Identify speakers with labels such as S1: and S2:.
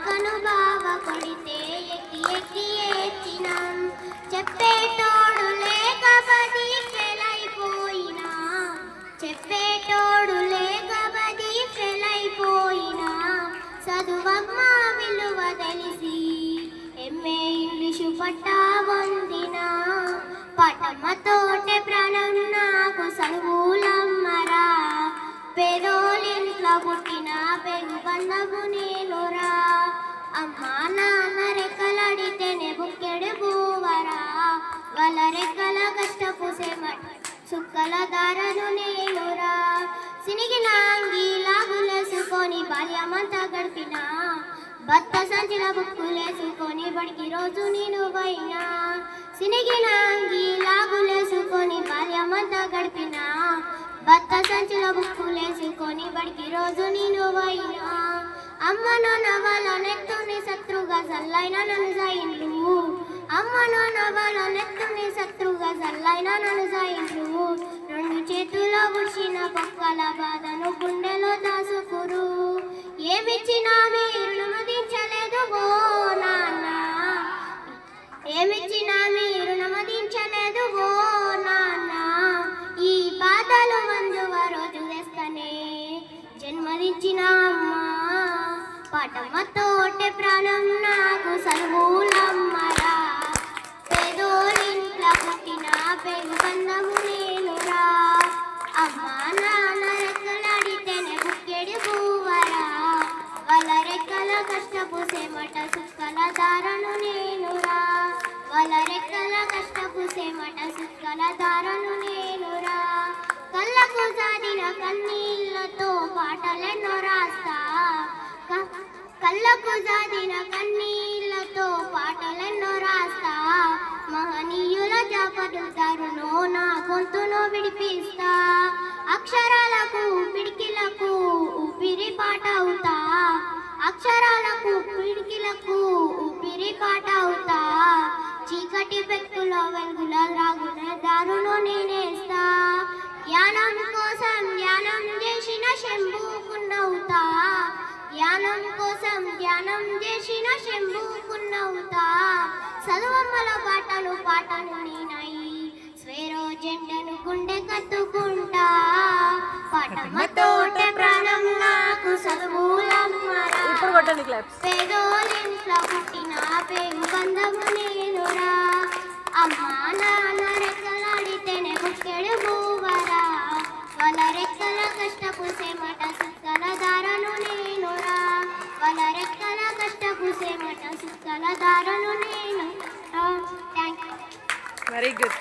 S1: పక్కను బావ కొడితే ఎక్కి ఎక్కి ఏడ్చినాం. చెప్పేటోడు లేక బది ఫెలైపోయినా, చెప్పేటోడు లేక బది ఫెలైపోయినా, చదువమ్మ విలువ తెలిసి ఎంఏ ఇంగ్లీషు పట్టా పొందినా. పటమ్మతోటే ప్రాణం నాకు చదువులమ్మరా, పేదోళ్ళింట్లో పుట్టిన పెను బంధము నేనురా. అమ్మా నాన్న రెక్కలడితేనే బుక్కెడు బూవరా, వాళ్ళ రెక్కల కష్టపు సెమట సుక్కల దారను నేనురా. సినిగిన అంగీలాగులేసుకొని బాల్యమంతా గడిపినా, భర్త సంచిన బుక్కులేసుకొని బడికి రోజు నేను పోయినా. సినిగిన అంగీలాగులేసుకొని బాల్యమంతా గడిపినా, భర్త సంచుల బుక్కులేసుకొని బడికి రోజు నేను పోయినా. అమ్మ నాన్న వాళ్ళ నెత్తుని శత్రుగా జల్లైన నన్ను జయిండ్రు, అమ్మ నాన్న వాళ్ళ నెత్తుని శత్రుగా జల్లైన నన్ను జయిండ్రు. రెండు చేతుల్లో ఉడిచిన పక్కల బాధను గుండెలో దాసుకురు. ఏమిచ్చినా మీరు నమదించలేదు ఓ నాన్న, ఏమిచ్చినా మీరు నమదించలేదు ఓ నాన్న. ఈ బాధలు మందువ రోజు తెస్తనే జన్మదించిన అమ్మా. పటమ్మతోటే ప్రాణం నాకు చదువులమ్మరా, పేదోళ్ళింట్లో పుట్టిన పెను బంధము నేనురా. అమ్మా నాన్న రెక్కలాడితేనే బుక్కెడు బూవరా, వాళ్ళ రెక్కల కష్టపు సెమట సుక్కల దారను నేనురా, వాళ్ళ రెక్కల కష్టపు సెమట సుక్కల దారను నేనురా. కళ్ళకు జారిన కన్నీళ్లతో పాటలెన్నో రాస్తా, కళ్ళకు జారిన కన్నీళ్లతో పాటలెన్నో రాస్తా. మహనీయుల జాపడుతారునో నా గొంతును విడిపిస్తా, అక్షరాలకు పిడికిలకు ఊపిరి పాట అవుతా, అక్షరాలకు పిడికిలకు ఊపిరి పాట అవుతా. చీకటి పెక్కులో వెలుగుల రాగున దారును నేనేస్తా, జ్ఞానం కోసం ధ్యానం చేసిన శంభుకున్నవుతా, జ్ఞానం కోసం ధ్యానం చేసిన శంభుకున్నవుతా. చదువమ్మల పాటలు పాటలు నేనయి స్వేరో జెండను గుండె కత్తుకుంటా. పటమ్మతోటే ప్రాణం నాకు చదువులమ్మరా, పేదోళ్ళింట్లో పుట్టిన పెను బంధము నేనురా. అమ్మా నాన్న రెక్కలాడితేనే బుక్కెడు బూవరా, వాళ్ళ రెక్కల కష్టపు సెమట సుక్కల దారను నేనురా, వాళ్ళ రెక్కల కష్టపు సెమట సుక్కల దారను నేను. Thank you.
S2: Very good.